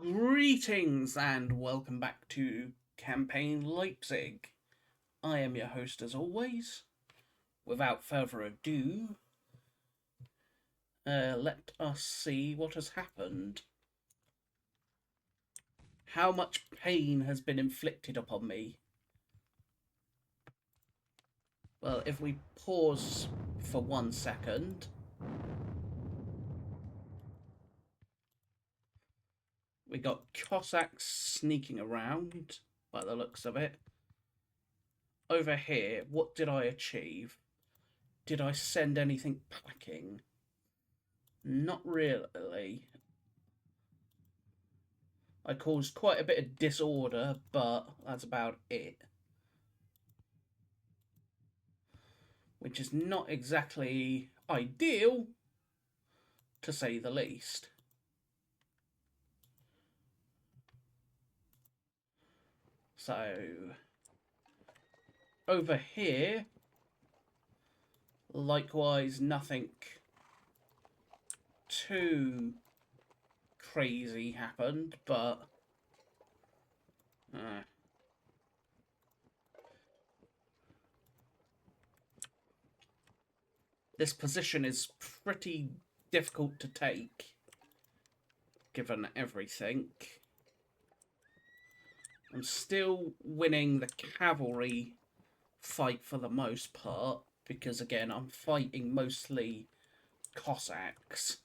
Greetings and welcome back to Campaign Leipzig. I am your host as always. Without further ado, let us see what has happened. How much pain has been inflicted upon me? Well, if we pause for 1 second, we got Cossacks sneaking around by the looks of it. Over here, what did I achieve? Did I send anything packing? Not really. I caused quite a bit of disorder, but that's about it. Which is not exactly ideal, to say the least. So, over here, likewise, nothing too crazy happened, but this position is pretty difficult to take, given everything. I'm still winning the cavalry fight for the most part, because again, I'm fighting mostly Cossacks.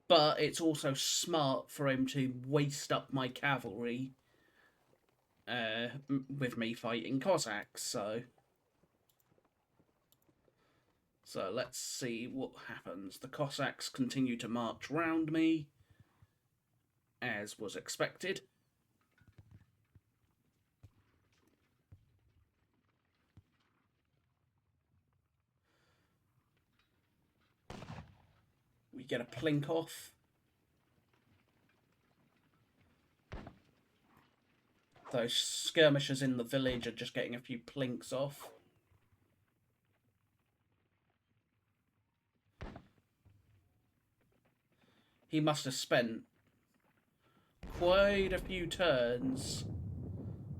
But it's also smart for him to waste up my cavalry with me fighting Cossacks, so let's see what happens. The Cossacks continue to march round me, as was expected. We get a plink off. Those skirmishers in the village are just getting a few plinks off. He must have spent quite a few turns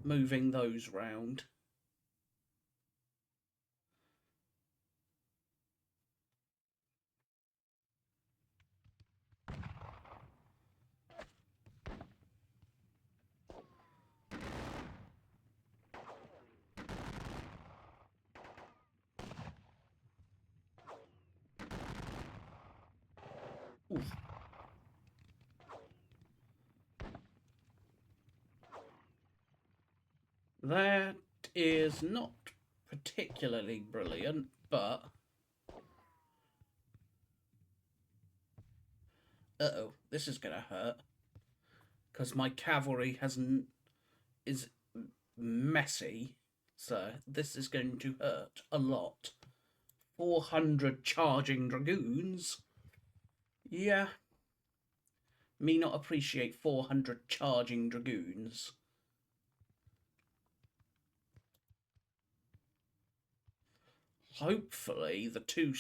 moving those round. Oof. That is not particularly brilliant, but uh-oh, this is gonna hurt, because my cavalry is messy, so this is going to hurt a lot. 400 charging dragoons? Yeah. Me not appreciate 400 charging dragoons. Hopefully the two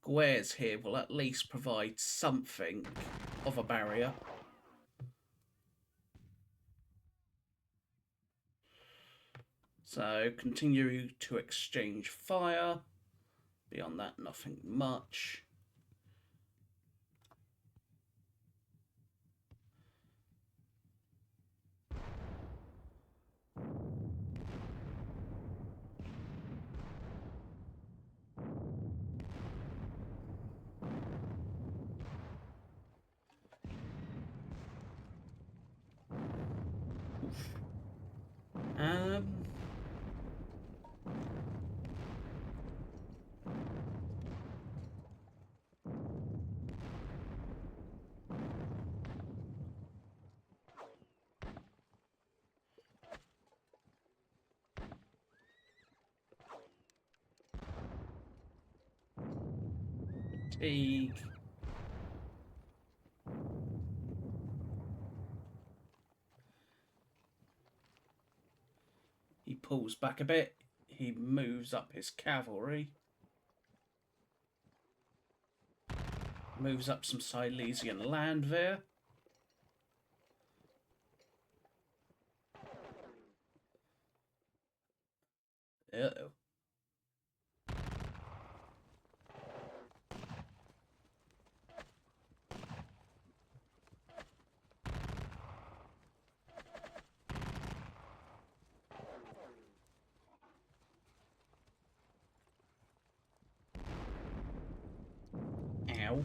squares here will at least provide something of a barrier. So continue to exchange fire. Beyond that, nothing much. Oof. Fatigue. He pulls back a bit. He moves up his cavalry. Moves up some Silesian land there. Uh-oh. Ow.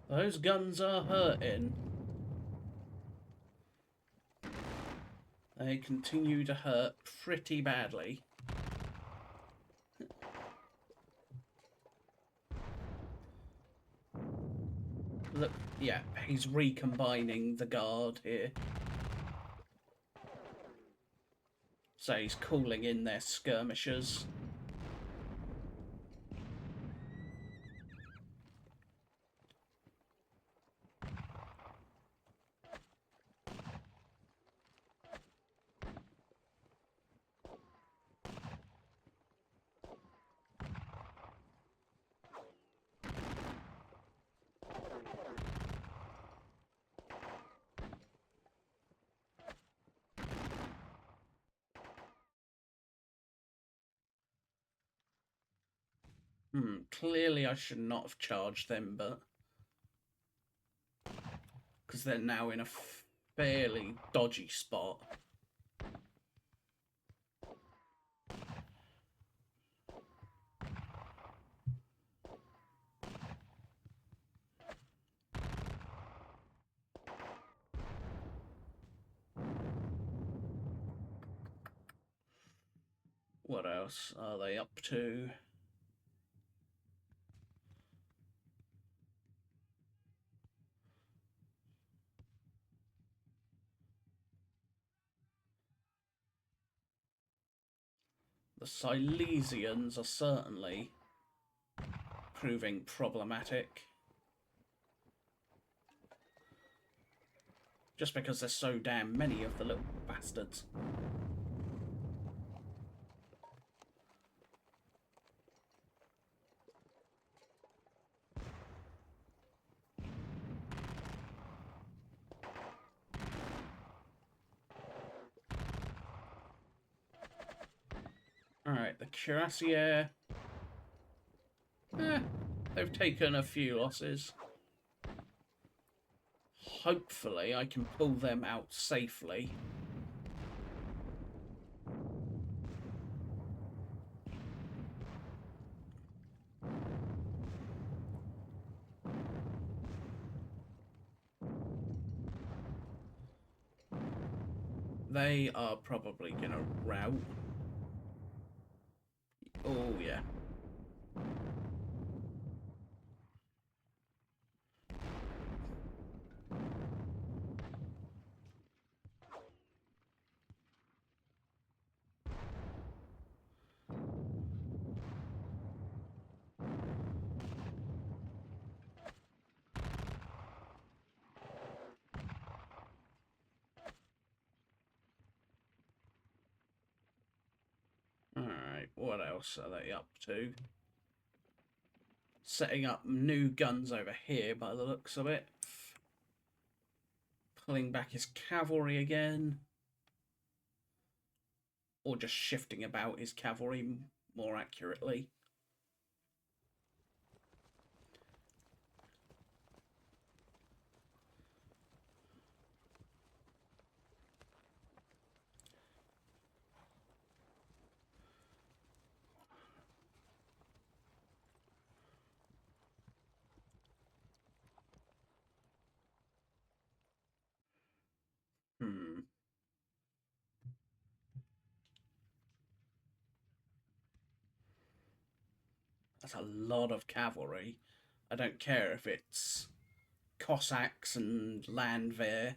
Those guns are hurting. They continue to hurt pretty badly. Look, yeah, he's recombining the guard here. So he's calling in their skirmishers. Clearly I should not have charged them, but... because they're now in a fairly dodgy spot. What else are they up to? The Silesians are certainly proving problematic. Just because there's so damn many of the little bastards. Alright, the Cuirassiers. They've taken a few losses. Hopefully I can pull them out safely. They are probably gonna rout. Oh yeah. Alright, what else are they up to? Setting up new guns over here by the looks of it. Pulling back his cavalry again. Or just shifting about his cavalry more accurately. That's a lot of cavalry. I don't care if it's Cossacks and Landwehr.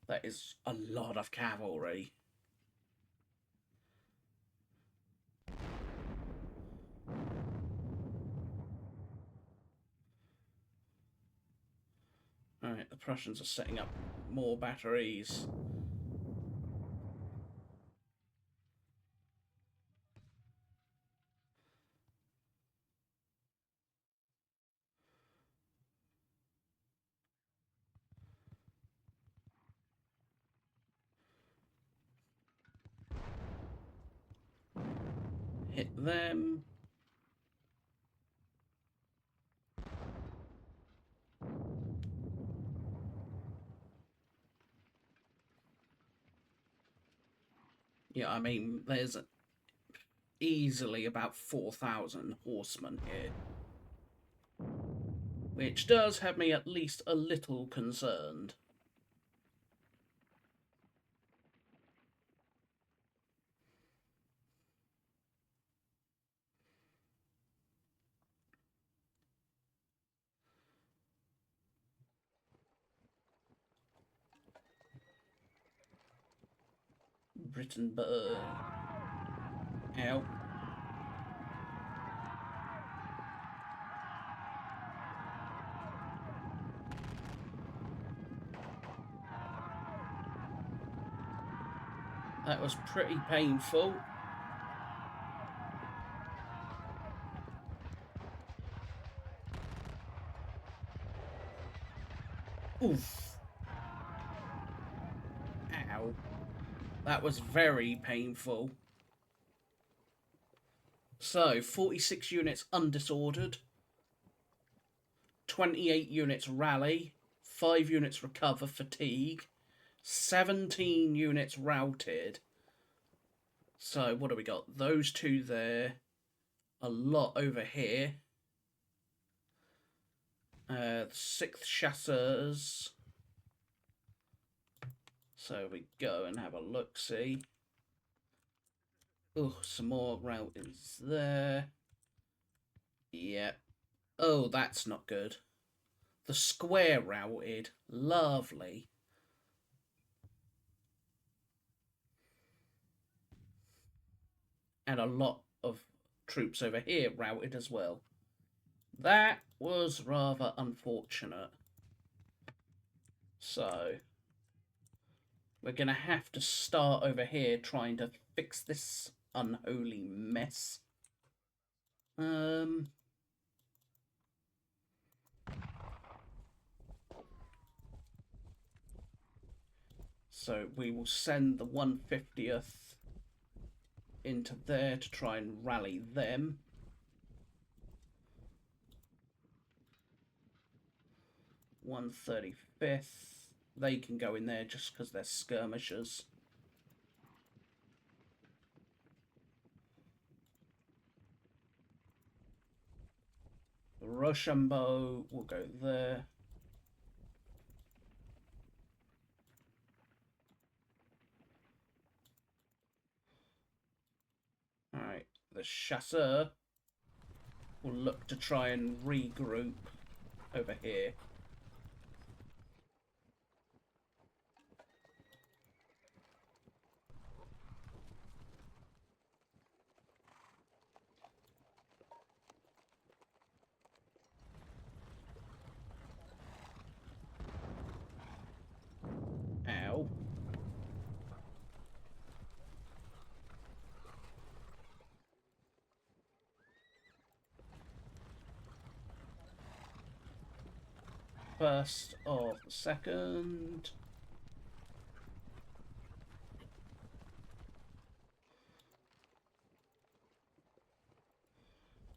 That is a lot of cavalry. Alright, the Prussians are setting up more batteries. Hit them. Yeah, I mean, there's easily about 4,000 horsemen here, which does have me at least a little concerned. Wittenberg. Ow. That was pretty painful. Oof. Ow. That was very painful. So, 46 units undisordered, 28 units rally, 5 units recover fatigue, 17 units routed. So, what do we got? Those two there, a lot over here. 6th chasseurs. So we go and have a look-see. Oh, some more route is there. Yeah. Oh, that's not good. The square routed. Lovely. And a lot of troops over here routed as well. That was rather unfortunate. So, we're going to have to start over here trying to fix this unholy mess. So we will send the 150th into there to try and rally them. (135th). They can go in there just because they're skirmishers. Rochambeau will go there. Alright, the chasseur will look to try and regroup over here. Ow. First of the second.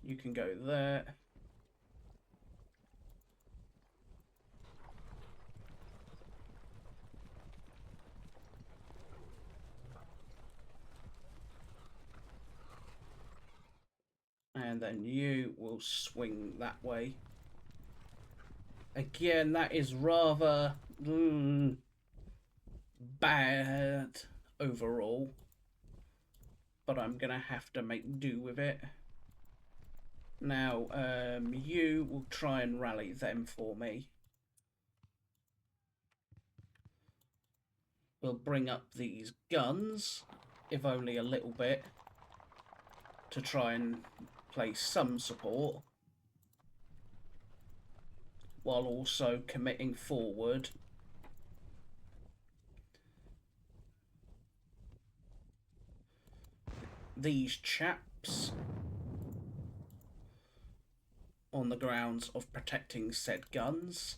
You can go there. And then you will swing that way. Again, that is rather bad overall. But I'm going to have to make do with it. Now, you will try and rally them for me. We'll bring up these guns, if only a little bit, to try and play some support, while also committing forward. These chaps on the grounds of protecting said guns.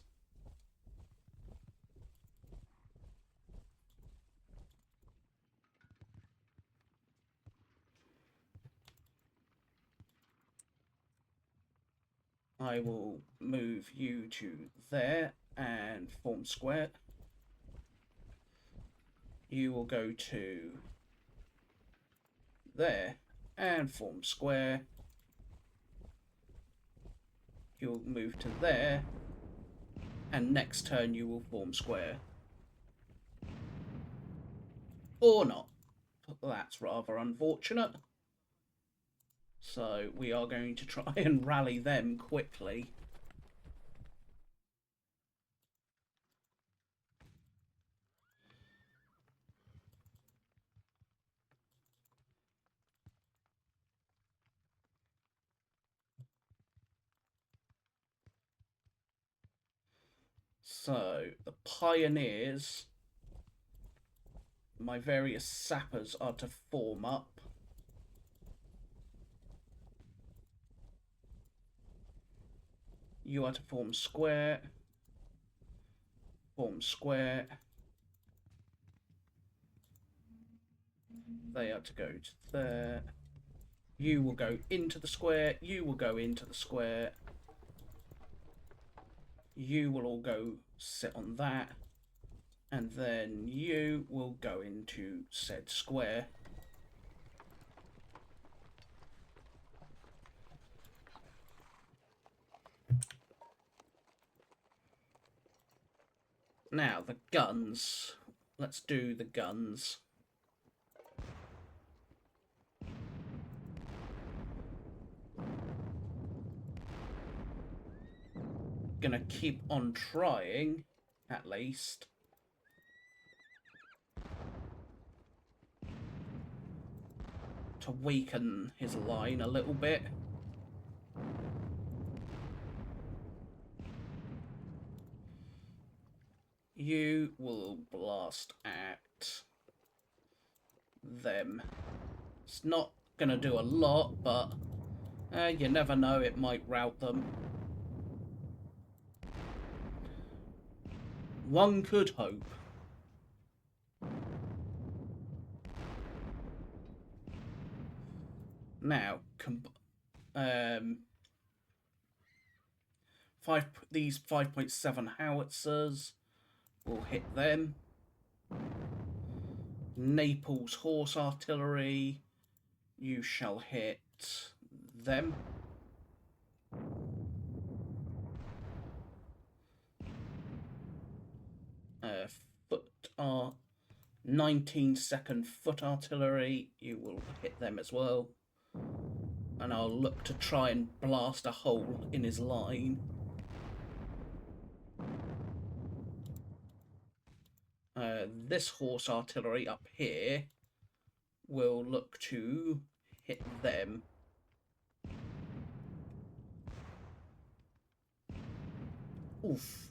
I will move you to there and form square. You will go to there and form square. You'll move to there, and next turn you will form square. Or not. That's rather unfortunate. So we are going to try and rally them quickly. So the pioneers, my various sappers are to form up. You are to form square. Form square. They are to go to there. You will go into the square. You will go into the square. You will all go sit on that. And then you will go into said square. Now, the guns. Let's do the guns. Gonna keep on trying, at least. To weaken his line a little bit. You will blast at them. It's not going to do a lot, but you never know, it might rout them. One could hope. Now, these 5.7 howitzers will hit them. Naples horse artillery, you shall hit them. Foot 19-second foot artillery, you will hit them as well. And I'll look to try and blast a hole in his line. This horse artillery up here will look to hit them. Oof.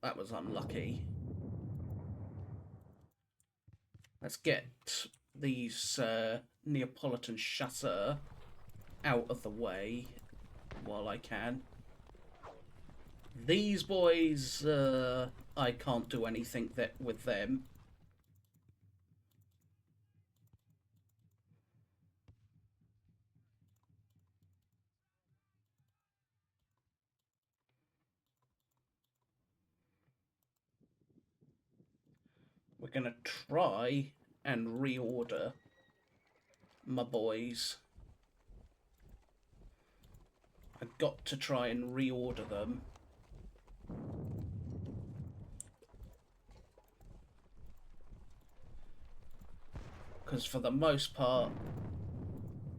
That was unlucky. Let's get these Neapolitan chasseurs out of the way while I can. These boys, I can't do anything with them. We're going to try and reorder my boys. I've got to try and reorder them. Because for the most part,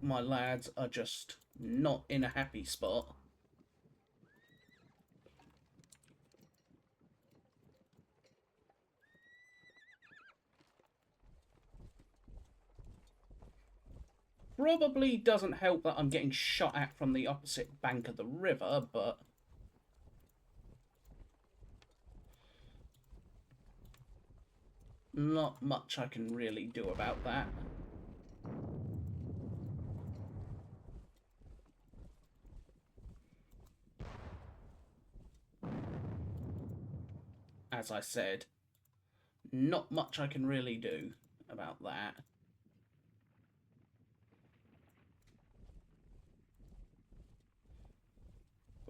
my lads are just not in a happy spot. Probably doesn't help that I'm getting shot at from the opposite bank of the river, but not much I can really do about that. As I said, not much I can really do about that.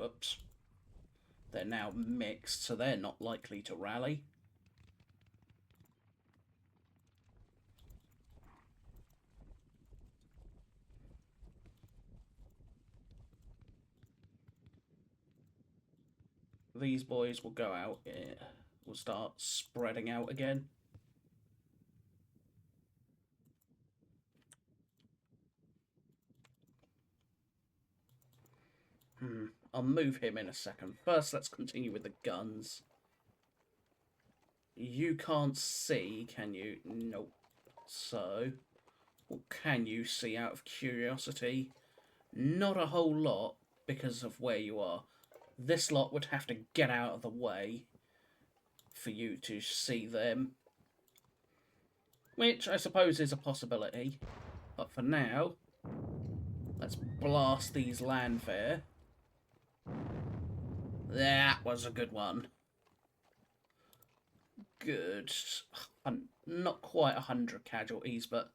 Whoops. They're now mixed, so they're not likely to rally. These boys will go out, will start spreading out again. I'll move him in a second. First, let's continue with the guns. You can't see, can you? Nope. So, what can you see out of curiosity? Not a whole lot, because of where you are. This lot would have to get out of the way for you to see them. Which I suppose is a possibility. But for now, let's blast these landfare. That was a good one. Good. Not quite 100 casualties, but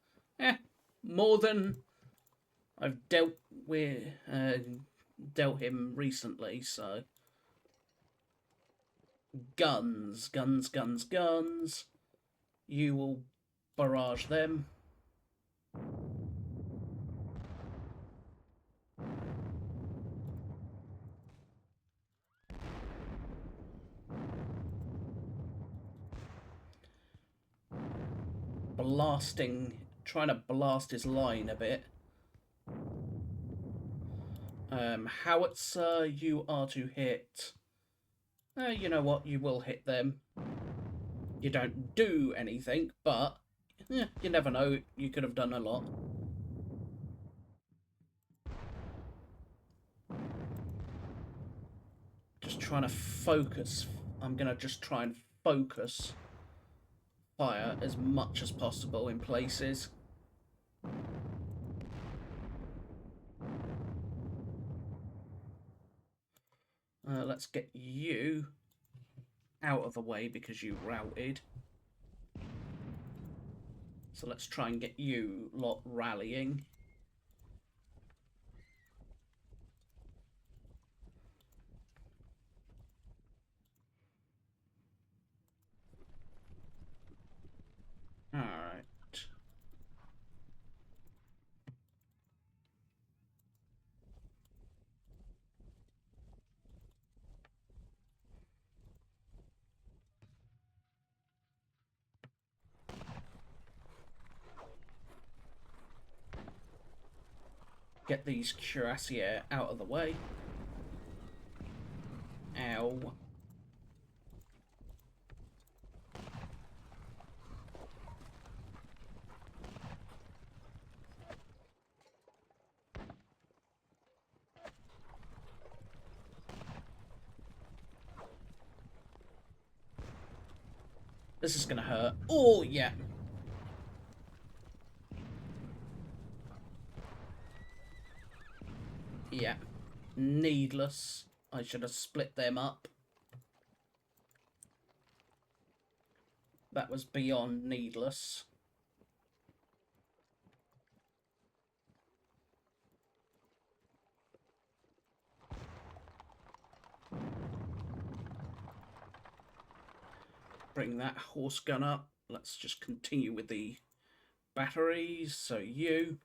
more than I've dealt him recently. So guns. You will barrage them. Trying to blast his line a bit. Howitzer, you are to hit. You know what? You will hit them. You don't do anything, but you never know. You could have done a lot. Just trying to focus. I'm going to just try and focus fire as much as possible in places. Let's get you out of the way because you routed. So let's try and get you lot rallying. Alright. Get these cuirassiers out of the way. Ow. This is gonna hurt. Oh, yeah. Yeah. Needless. I should have split them up. That was beyond needless. Bring that horse gun up. Let's just continue with the batteries. So you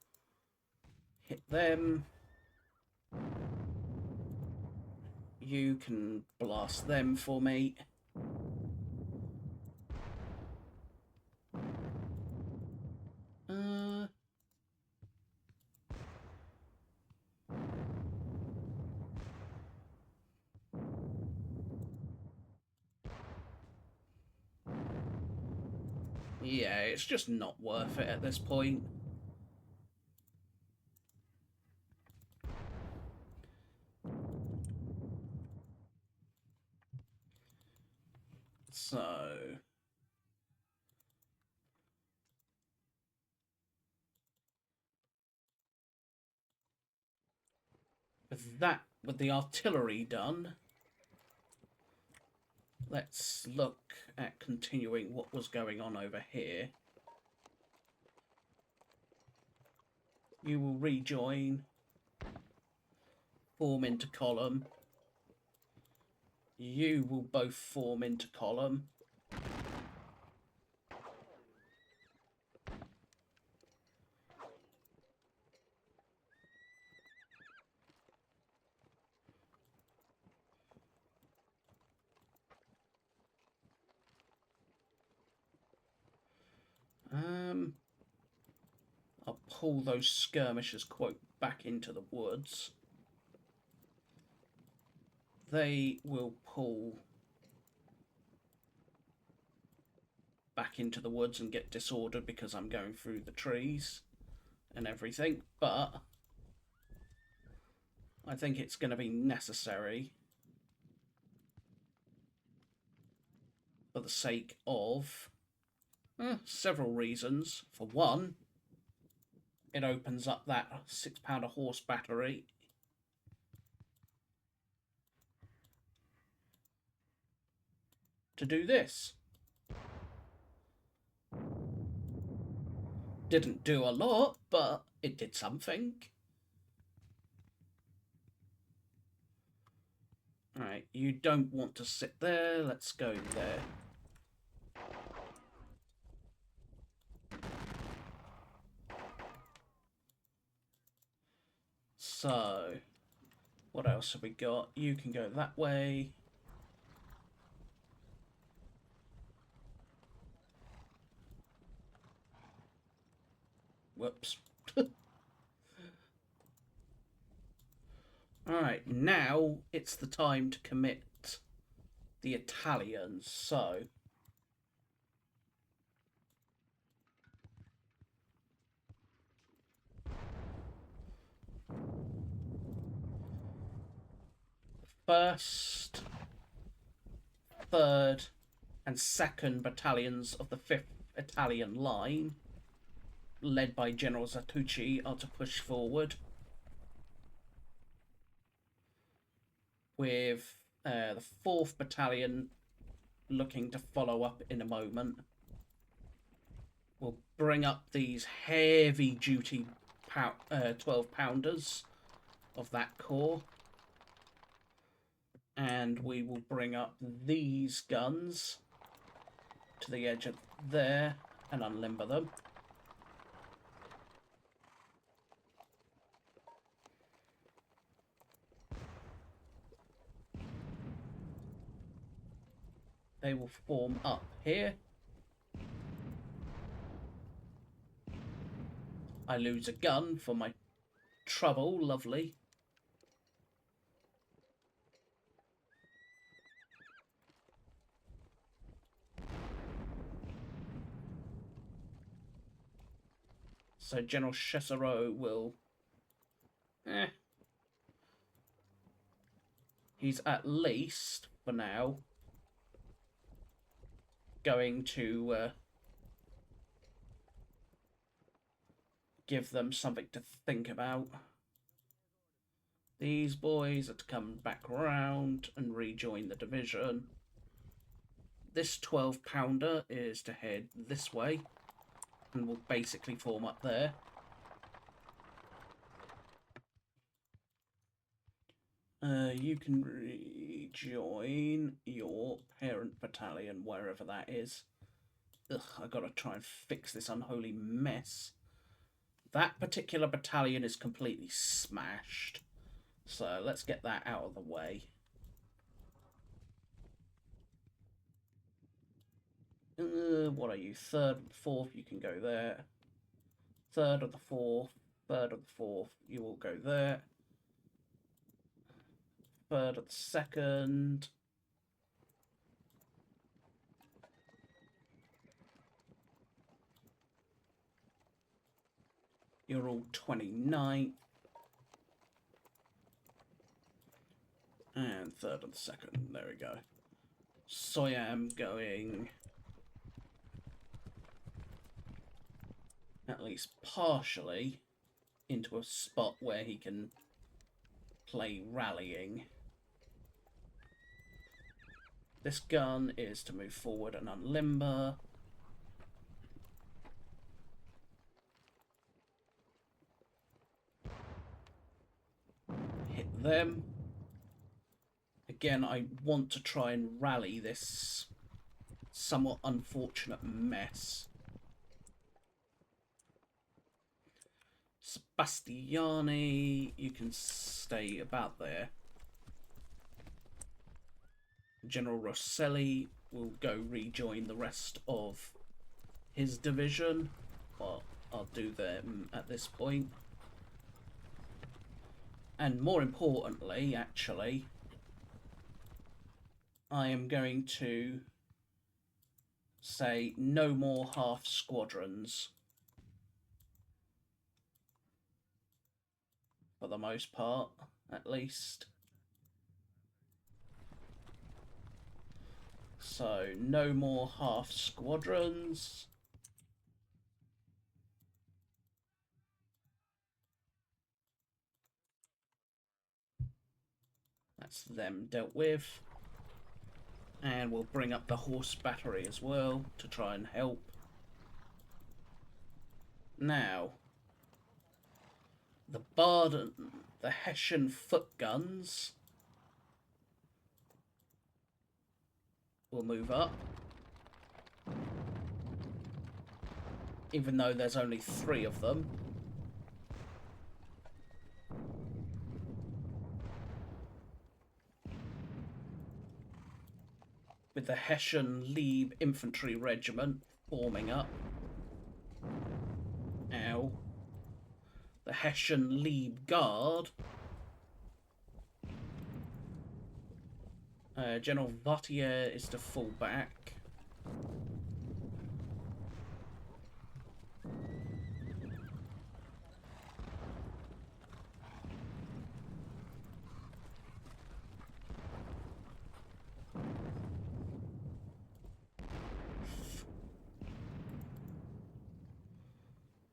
hit them. You can blast them for me. Yeah, it's just not worth it at this point. So with the artillery done, let's look at continuing what was going on over here. You will rejoin, form into column. You will both form into column. I'll pull those skirmishers, quote, back into the woods. They will pull back into the woods and get disordered because I'm going through the trees and everything, but I think it's going to be necessary for the sake of several reasons. For one, it opens up that 6-pounder horse battery to do this. Didn't do a lot, but it did something. Alright, you don't want to sit there. Let's go there. So, what else have we got? You can go that way. Whoops. Alright, now it's the time to commit the Italians. So, first, third, and second battalions of the 5th Italian line, led by General Zattucci, are to push forward, with the 4th Battalion looking to follow up in a moment. We'll bring up these heavy-duty 12-pounders of that corps, and we will bring up these guns to the edge of there and unlimber them. They will form up here. I lose a gun for my trouble, lovely. So General Chessereau will... He's at least, for now, going to give them something to think about. These boys are to come back round and rejoin the division. This 12-pounder is to head this way and will basically form up there. You can rejoin your parent battalion, wherever that is. Ugh, I gotta try and fix this unholy mess. That particular battalion is completely smashed. So let's get that out of the way. What are you? 3rd and 4th, you can go there. 3rd of the 4th, 3rd of the 4th, you will go there. 3rd of the 2nd. You're all 29th. And 3rd of the 2nd. There we go. So I am going at least partially into a spot where he can play rallying. This gun is to move forward and unlimber. Hit them. again, I want to try and rally this somewhat unfortunate mess. Sebastiani, you can stay about there. General Rosselli will go rejoin the rest of his division. Well, I'll do them at this point. And more importantly, actually, I am going to say no more half squadrons. For the most part, at least. So, no more half squadrons. That's them dealt with. And we'll bring up the horse battery as well to try and help. Now, the Baden, the Hessian foot guns will move up. Even though there's only 3 of them. With the Hessian Lieb Infantry Regiment forming up. Ow. The Hessian Lieb Guard. General Vautier is to fall back.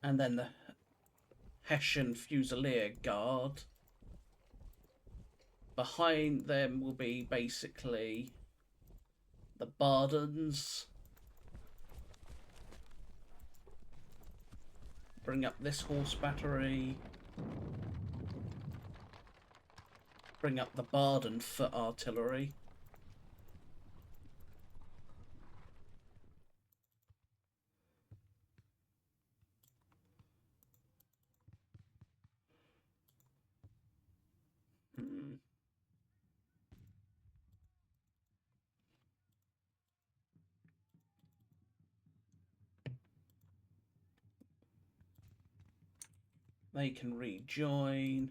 And then the Hessian Fusilier Guard. Behind them will be basically the Bardens. Bring up this horse battery. Bring up the Baden foot artillery. They can rejoin,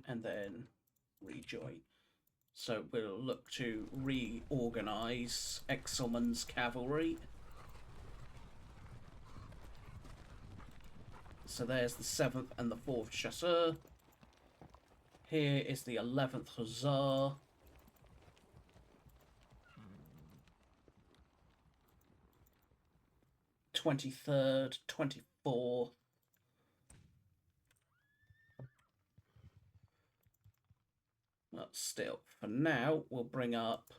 and then rejoin. So we'll look to reorganise Exelmann's cavalry. So there's the 7th and the 4th Chasseurs. Here is the 11th Hussar. '23rd, 24th. But still, for now, we'll bring up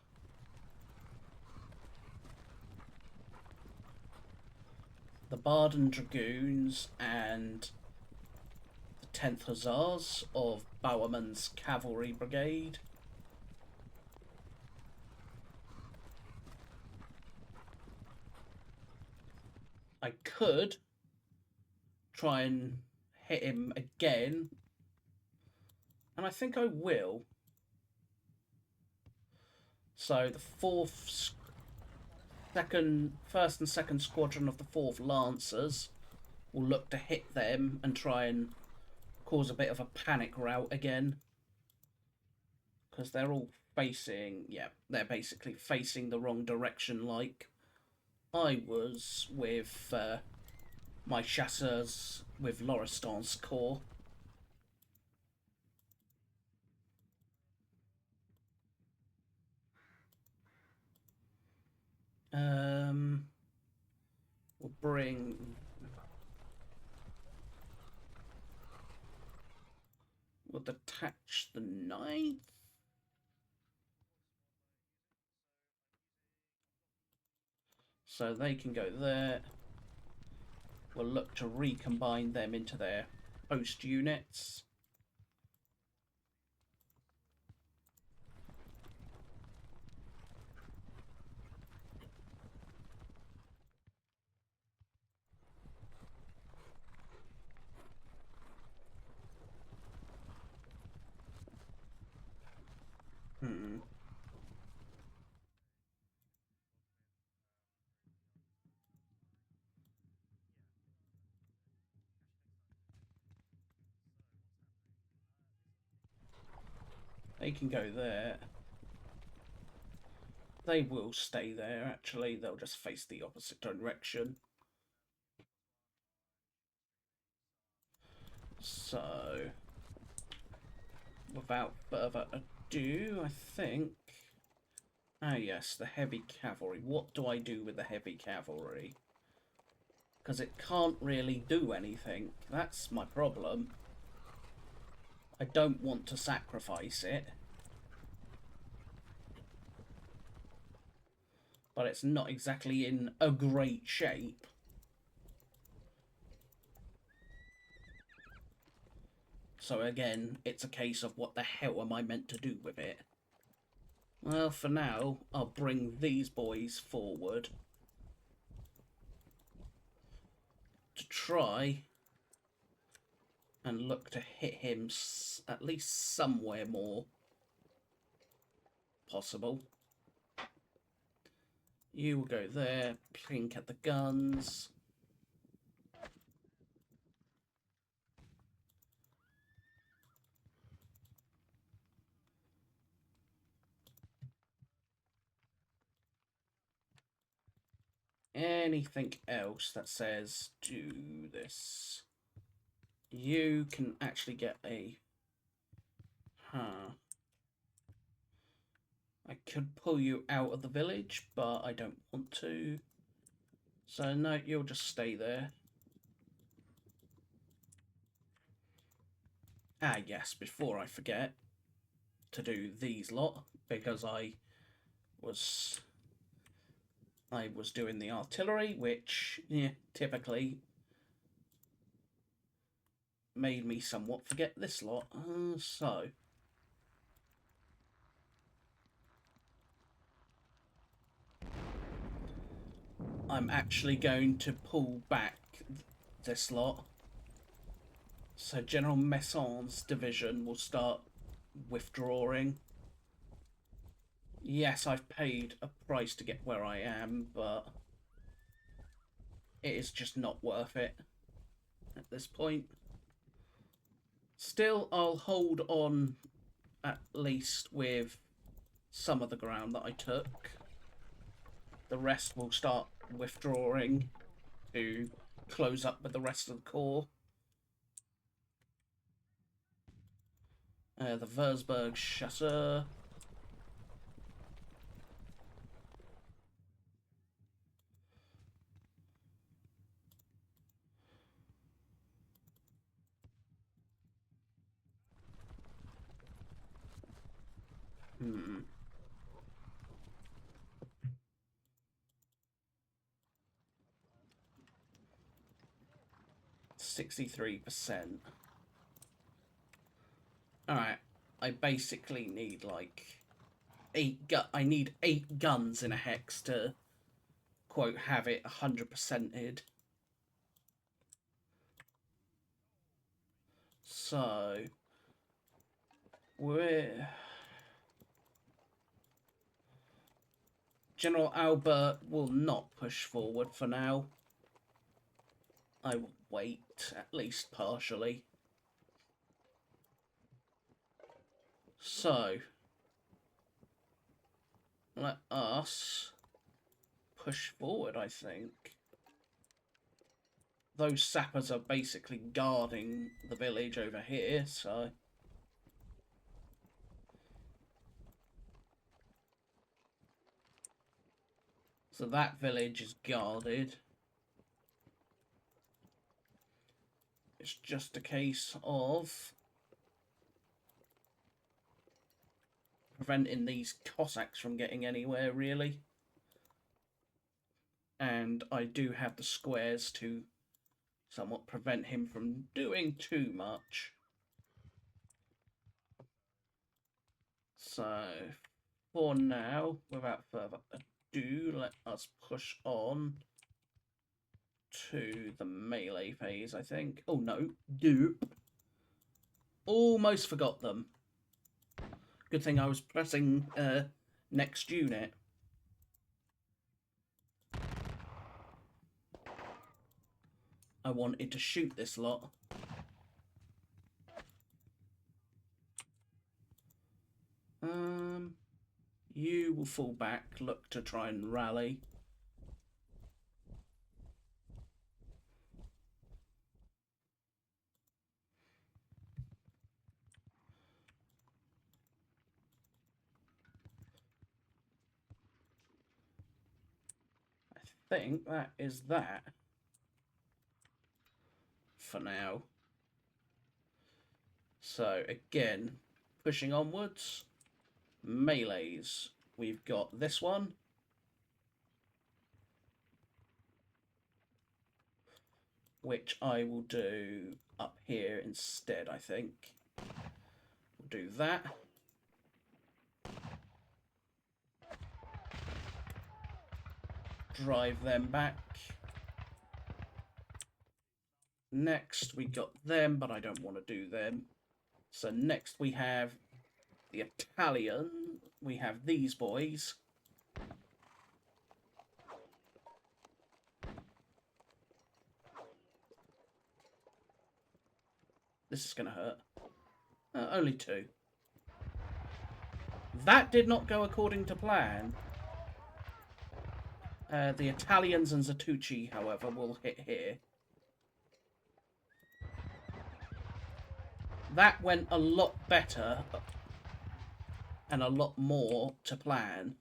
the Baden Dragoons and the 10th Hussars of Bowerman's Cavalry Brigade. I could try and hit him again, and I think I will. So the 1st and 2nd Squadron of the 4th Lancers will look to hit them and try and cause a bit of a panic rout again. Because they're all facing, yeah, they're basically facing the wrong direction like I was with my chasseurs with Laurestan's corps. We'll bring... We'll detach the 9th. So they can go there. we'll look to recombine them into their host units. They can go there. They will stay there, actually. They'll just face the opposite direction. So, without further ado, I think... Ah, yes, the heavy cavalry. What do I do with the heavy cavalry? Because it can't really do anything. That's my problem. I don't want to sacrifice it. But it's not exactly in a great shape. So again, it's a case of what the hell am I meant to do with it? Well, for now, I'll bring these boys forward to try and look to hit him at least somewhere more possible. You will go there, plink at the guns. Anything else that says do this, you can actually get a... I could pull you out of the village, but I don't want to. So no, you'll just stay there. Ah yes, before I forget to do these lot, because I was doing the artillery, which, yeah, typically made me somewhat forget this lot. So I'm actually going to pull back this lot. So General Messon's division will start withdrawing. Yes, I've paid a price to get where I am, but it is just not worth it at this point. Still, I'll hold on at least with some of the ground that I took. The rest will start withdrawing to close up with the rest of the corps. The Würzburg Chasseur. Hmm. 63%. Alright, I basically need like I need 8 guns in a hex to, quote, have it 100%ed. So, we're... General Albert will not push forward for now. I will wait, at least partially. So, let us push forward, I think. Those sappers are basically guarding the village over here, so... So that village is guarded. It's just a case of preventing these Cossacks from getting anywhere, really. And I do have the squares to somewhat prevent him from doing too much. So, for now, without further ado, let us push on to the melee phase, I think. Oh no, dupe. Almost forgot them. Good thing I was pressing next unit. I wanted to shoot this lot. You will fall back, look to try and rally. I think that is that for now. So again, pushing onwards. Melees. We've got this one. Which I will do up here instead, I think. We'll do that. Drive them back. Next, we got them, but I don't want to do them. So next we have the Italian. We have these boys. This is going to hurt. Only 2. That did not go according to plan. The Italians and Zatucci, however, will hit here. That went a lot better and a lot more to plan.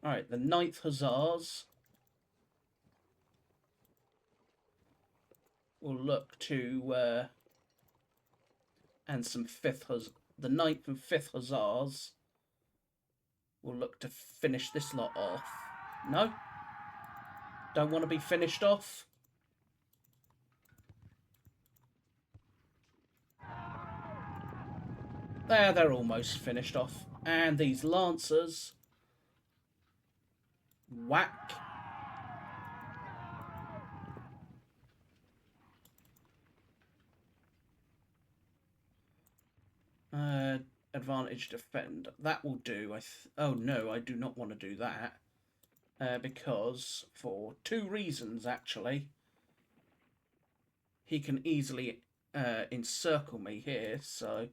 Alright, the 9th Hussars will look to... and some 5th Hussars. The 9th and 5th Hussars will look to finish this lot off. No? Don't want to be finished off? There, they're almost finished off. And these Lancers... Whack. Advantage defend. That will do. Oh no, I do not want to do that. Because, for 2 reasons actually. He can easily encircle me here, so...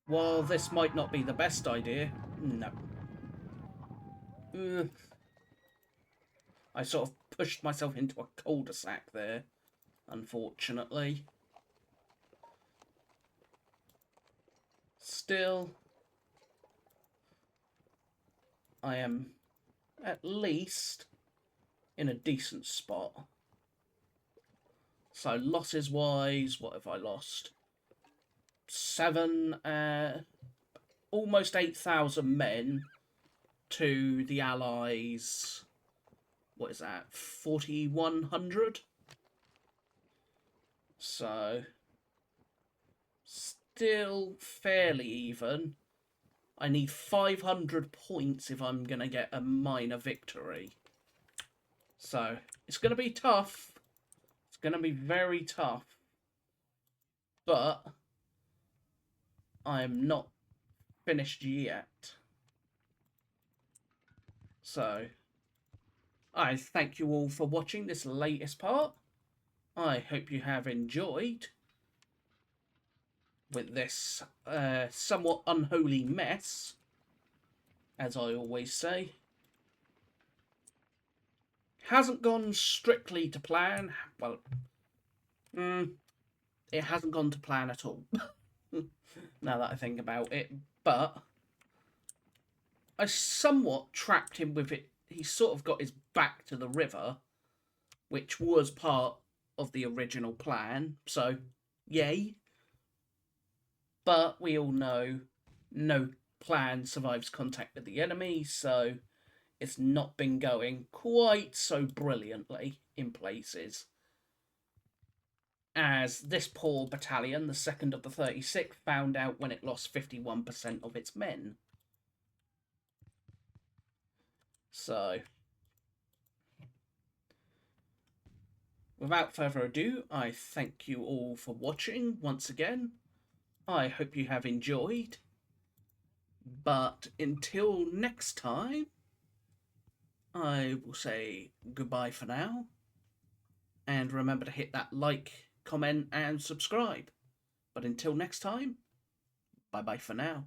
While this might not be the best idea, no. I sort of pushed myself into a cul-de-sac there, unfortunately. Still, I am at least in a decent spot. So losses wise, what have I lost? 7, almost 8,000 men to the Allies. What is that? 4,100? So, still fairly even. I need 500 points if I'm going to get a minor victory. So, it's going to be tough. It's going to be very tough. But I'm not finished yet. So, I thank you all for watching this latest part. I hope you have enjoyed with this somewhat unholy mess, as I always say. Hasn't gone strictly to plan. Well, it hasn't gone to plan at all. Now that I think about it. But I somewhat trapped him with it. He sort of got his back to the river, which was part of the original plan. So, yay. But we all know no plan survives contact with the enemy, so it's not been going quite so brilliantly in places. As this poor battalion, the 2nd of the 36th, found out when it lost 51% of its men. So, without further ado, I thank you all for watching once again. I hope you have enjoyed. But until next time, I will say goodbye for now. And remember to hit that like, comment, and subscribe. But until next time, bye-bye for now.